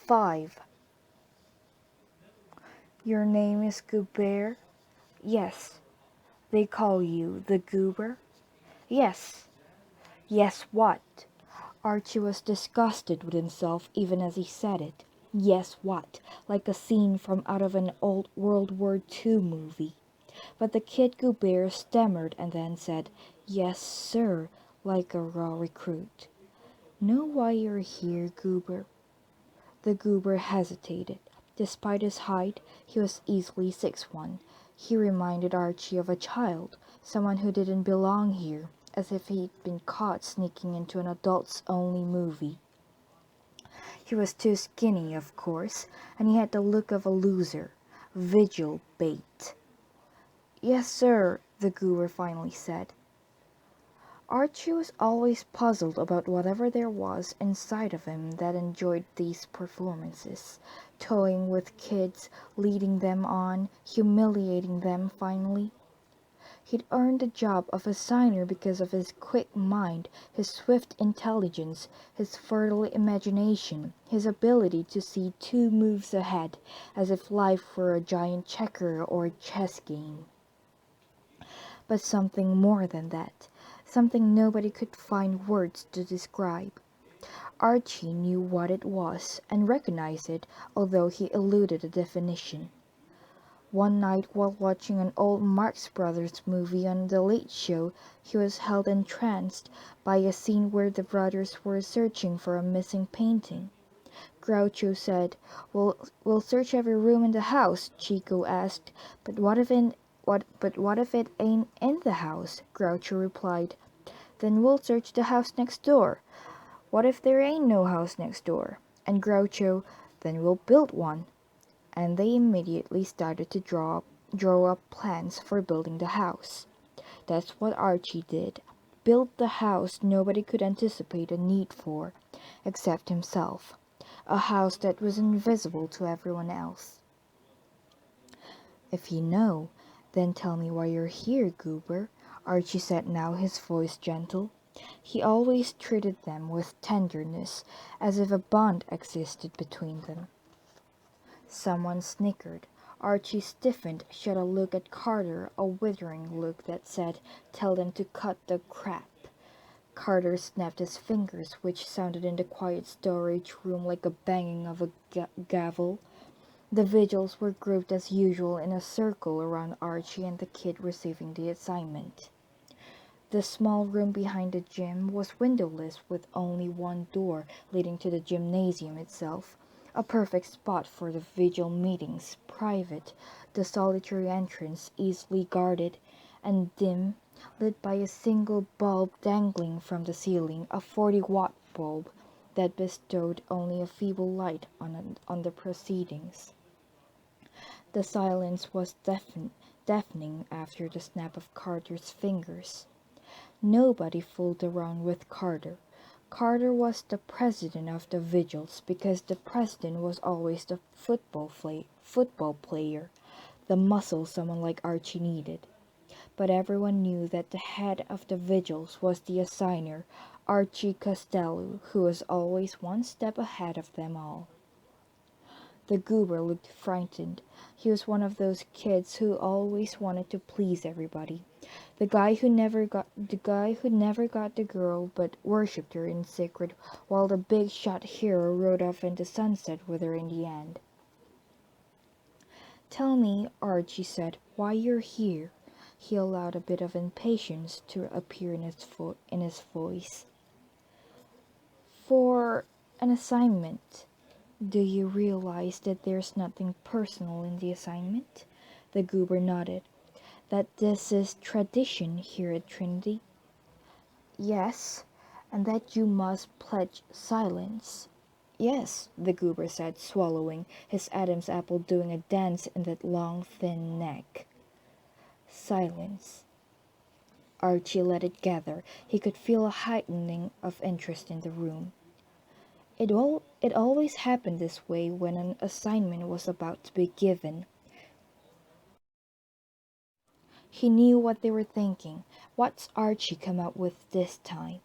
ch.5. Your name is Goober? Yes. They call you the Goober? Yes. Yes, what? Archie was disgusted with himself even as he said it. Yes, what? Like a scene from out of an old World War II movie. But the kid Goober stammered and then said, Yes, sir, like a raw recruit. Know why you're here, Goober? The Goober hesitated. Despite his height, he was easily 6'1". He reminded Archie of a child, someone who didn't belong here, as if he'd been caught sneaking into an adults-only movie. He was too skinny, of course, and he had the look of a loser. Vigil bait. Yes, sir, the Goober finally said. Archie was always puzzled about whatever there was inside of him that enjoyed these performances, toying with kids, leading them on, humiliating them finally. He'd earned the job of a signer because of his quick mind, his swift intelligence, his fertile imagination, his ability to see 2 moves ahead, as if life were a giant checker or chess game. But something more than that. Something nobody could find words to describe. Archie knew what it was and recognized it, although he eluded a definition. One night while watching an old Marx Brothers movie on The Late Show, he was held entranced by a scene where the brothers were searching for a missing painting. Groucho said, We'll search every room in the house, Chico asked. But what if it ain't in the house? Groucho replied. Then we'll search the house next door. What if there ain't no house next door? And Groucho, then we'll build one. And they immediately started to draw up plans for building the house. That's what Archie did. Build the house nobody could anticipate a need for, except himself. A house that was invisible to everyone else. If you know, then tell me why you're here, Goober, Archie said, now his voice gentle. He always treated them with tenderness, as if a bond existed between them. Someone snickered. Archie stiffened, shot a look at Carter, a withering look that said, Tell them to cut the crap. Carter snapped his fingers, which sounded in the quiet storage room like a banging of a gavel. The vigils were grouped as usual in a circle around Archie and the kid receiving the assignment. The small room behind the gym was windowless, with only one door leading to the gymnasium itself, a perfect spot for the vigil meetings, private, the solitary entrance easily guarded, and dim, lit by a single bulb dangling from the ceiling, a 40-watt bulb that bestowed only a feeble light on the proceedings. The silence was deafening after the snap of Carter's fingers. Nobody fooled around with Carter. Carter was the president of the vigils because the president was always the football player, the muscle someone like Archie needed. But everyone knew that the head of the vigils was the assigner, Archie Costello, who was always one step ahead of them all. The Goober looked frightened. He was one of those kids who always wanted to please everybody. The guy who never got the girl but worshipped her in secret, while the big shot hero rode off into sunset with her in the end. Tell me, Archie said, why you're here. He allowed a bit of impatience to appear in his voice. For an assignment. Do you realize that there's nothing personal in the assignment? The Goober nodded. That this is tradition here at Trinity? Yes, and that you must pledge silence. Yes, the Goober said, swallowing, his Adam's apple doing a dance in that long, thin neck. Silence. Archie let it gather. He could feel a heightening of interest in the room. It always happened this way when an assignment was about to be given. He knew what they were thinking. What's Archie come up with this time?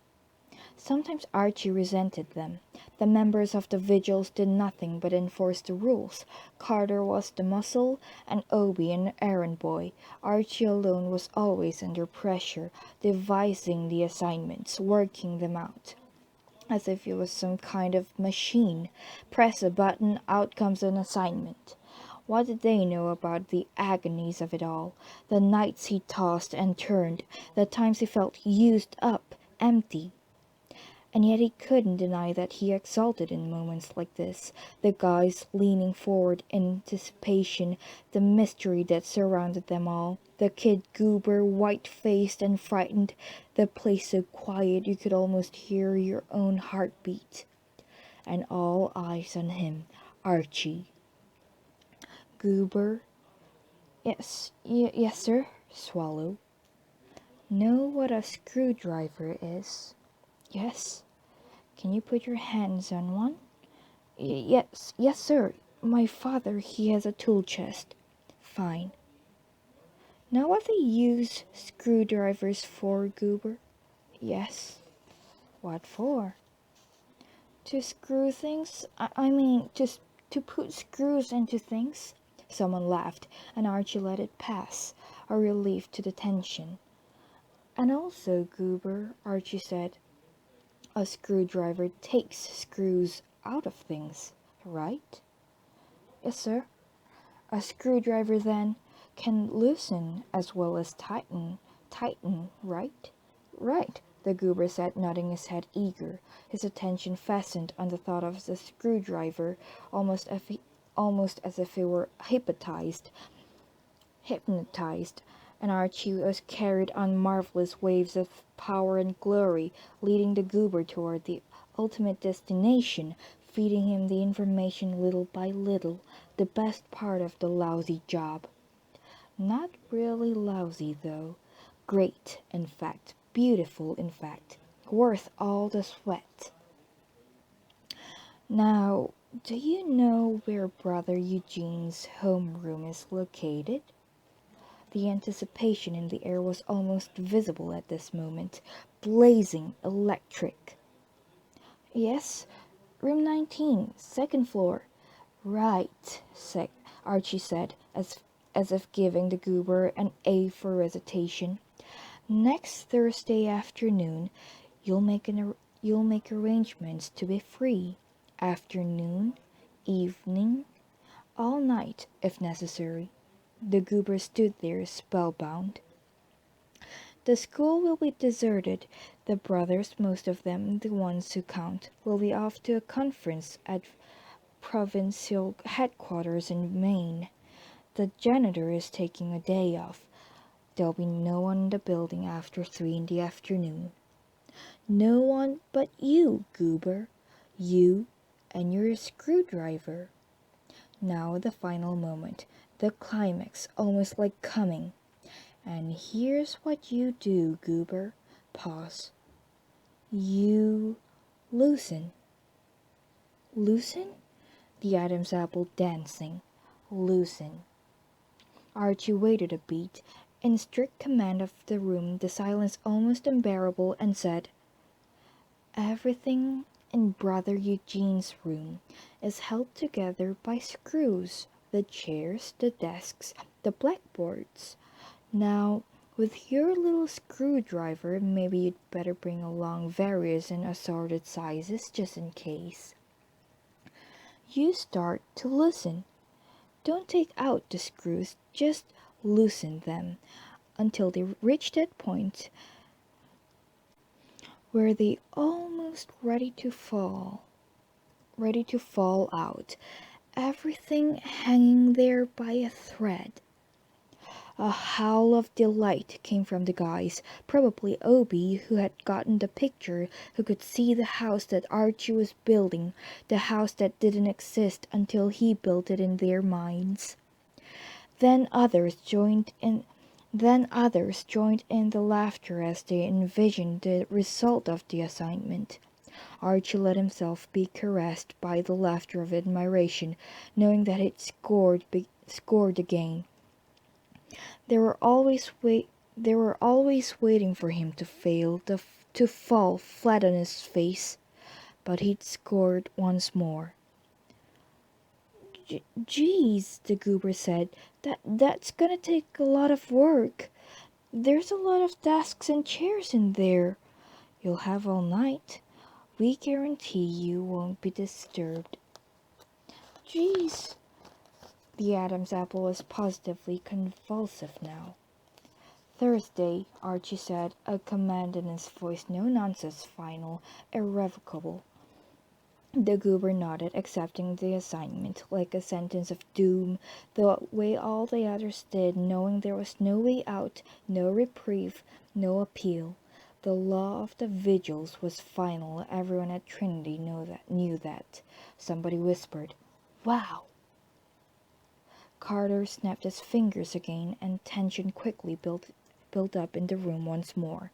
Sometimes Archie resented them. The members of the vigils did nothing but enforce the rules. Carter was the muscle, and Obie an errand boy. Archie alone was always under pressure, devising the assignments, working them out, as if it was some kind of machine. Press a button, out comes an assignment. What did they know about the agonies of it all? The nights he tossed and turned, the times he felt used up, empty. And yet he couldn't deny that he exulted in moments like this, the guys leaning forward in anticipation, the mystery that surrounded them all, the kid Goober, white-faced and frightened, the place so quiet you could almost hear your own heartbeat. And all eyes on him, Archie. Goober? Yes, sir. Swallow. Know what a screwdriver is? Yes. Can you put your hands on one? Yes, sir. My father, he has a tool chest. Fine. Know what they use screwdrivers for, Goober? Yes. What for? To screw things? I mean, just to put screws into things. Someone laughed, and Archie let it pass, a relief to the tension. And also, Goober, Archie said, a screwdriver takes screws out of things, right? Yes, sir. A screwdriver, then, can loosen as well as tighten, right? Right, the Goober said, nodding his head eager, his attention fastened on the thought of the screwdriver, almost as if he were hypnotized, and Archie was carried on marvelous waves of power and glory, leading the Goober toward the ultimate destination, feeding him the information little by little, the best part of the lousy job. Not really lousy, though. Great, in fact. Beautiful, in fact. Worth all the sweat. Now, do you know where Brother Eugene's homeroom is located? The anticipation in the air was almost visible at this moment, blazing electric. Yes, room 19, second floor. Right, Archie said, as if giving the Goober an A for recitation. Next Thursday afternoon, you'll make arrangements to be free. Afternoon, evening, all night if necessary. The Goober stood there spellbound. The school will be deserted. The brothers, most of them, the ones who count, will be off to a conference at provincial headquarters in Maine. The janitor is taking a day off. There'll be no one in the building after 3 in the afternoon. No one but you, Goober. You and your screwdriver. Now the final moment, the climax, almost like coming. And here's what you do, Goober. Pause. You loosen. Loosen? The Adam's apple dancing. Loosen. Archie waited a beat, in strict command of the room, the silence almost unbearable, and said, Everything in Brother Eugene's room is held together by screws. The chairs, the desks, the blackboards. Now, with your little screwdriver, maybe you'd better bring along various and assorted sizes just in case. You start to loosen. Don't take out the screws, just loosen them until they reach that point where they almost ready to fall out, everything hanging there by a thread. A howl of delight came from the guys, probably Obie, who had gotten the picture, who could see the house that Archie was building, the house that didn't exist until he built it in their minds. Then others joined in the laughter as they envisioned the result of the assignment. Archie let himself be caressed by the laughter of admiration, knowing that it scored again. There were always They were always waiting for him to fail, to fall flat on his face, but he'd scored once more. Geez, the goober said, that's gonna take a lot of work. There's a lot of desks and chairs in there. You'll have all night. We guarantee you won't be disturbed. Geez. The Adam's apple was positively convulsive now. Thursday, Archie said, a command in his voice, no nonsense, final, irrevocable. The goober nodded, accepting the assignment like a sentence of doom, the way all the others did, knowing there was no way out, no reprieve, no appeal. The law of the vigils was final. Everyone at Trinity knew that. Somebody whispered, "Wow!" Carter snapped his fingers again, and tension quickly built up in the room once more.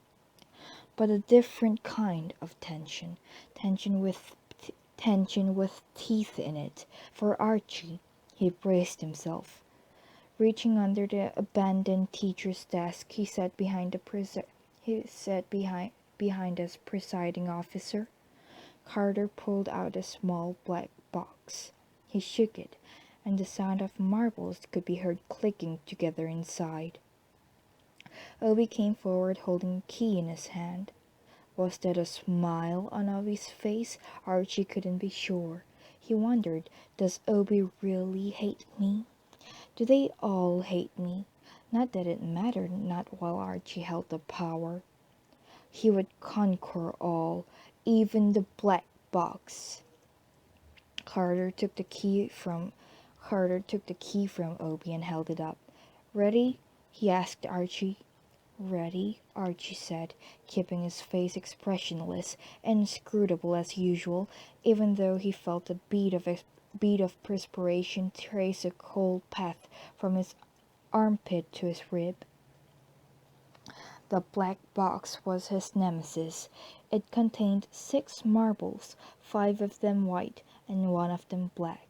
But a different kind of tension. Tension with teeth in it. For Archie, he braced himself. Reaching under the abandoned teacher's desk, he sat behind his presiding officer. Carter pulled out a small black box. He shook it, and the sound of marbles could be heard clicking together inside. Obi came forward holding a key in his hand. Was that a smile on Obi's face? Archie couldn't be sure. He wondered, does Obi really hate me? Do they all hate me? Not that it mattered, not while Archie held the power. He would conquer all, even the black box. Carter took the key from Obi and held it up. "Ready?" he asked Archie. "Ready," Archie said, keeping his face expressionless, inscrutable as usual, even though he felt a bead of perspiration trace a cold path from his armpit to his rib. The black box was his nemesis. It contained 6 marbles, 5 of them white and 1 of them black.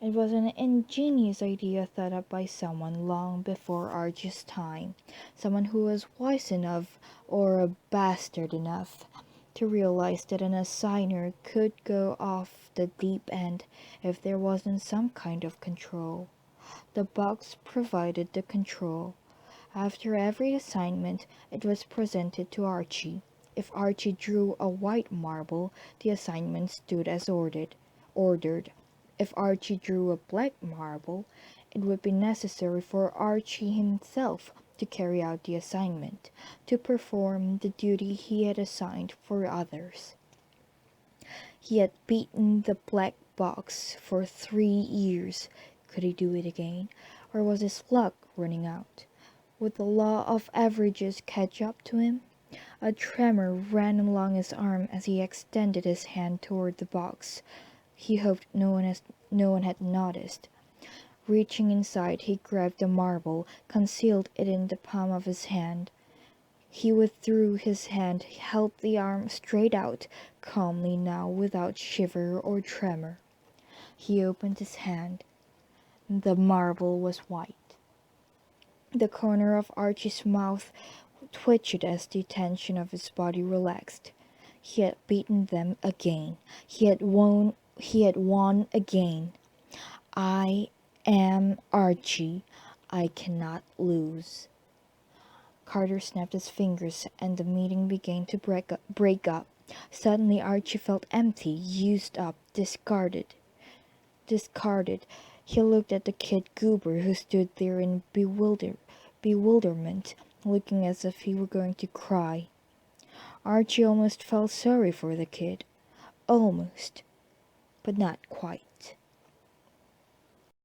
It was an ingenious idea thought up by someone long before Archie's time, someone who was wise enough, or a bastard enough, to realize that an assigner could go off the deep end if there wasn't some kind of control. The box provided the control. After every assignment, it was presented to Archie. If Archie drew a white marble, the assignment stood as ordered. If Archie drew a black marble, it would be necessary for Archie himself to carry out the assignment, to perform the duty he had assigned for others. He had beaten the black box for 3 years. Could he do it again, or was his luck running out? Would the law of averages catch up to him? A tremor ran along his arm as he extended his hand toward the box. He hoped no one had noticed. Reaching inside, he grabbed the marble, concealed it in the palm of his hand. He withdrew his hand, held the arm straight out, calmly now, without shiver or tremor. He opened his hand. The marble was white. The corner of Archie's mouth twitched as the tension of his body relaxed. He had beaten them again. He had won again. "I am Archie. I cannot lose." Carter snapped his fingers, and the meeting began to break up. Suddenly Archie felt empty, used up, discarded. He looked at the kid Goober, who stood there in bewilderment, looking as if he were going to cry. Archie almost felt sorry for the kid. Almost, but not quite.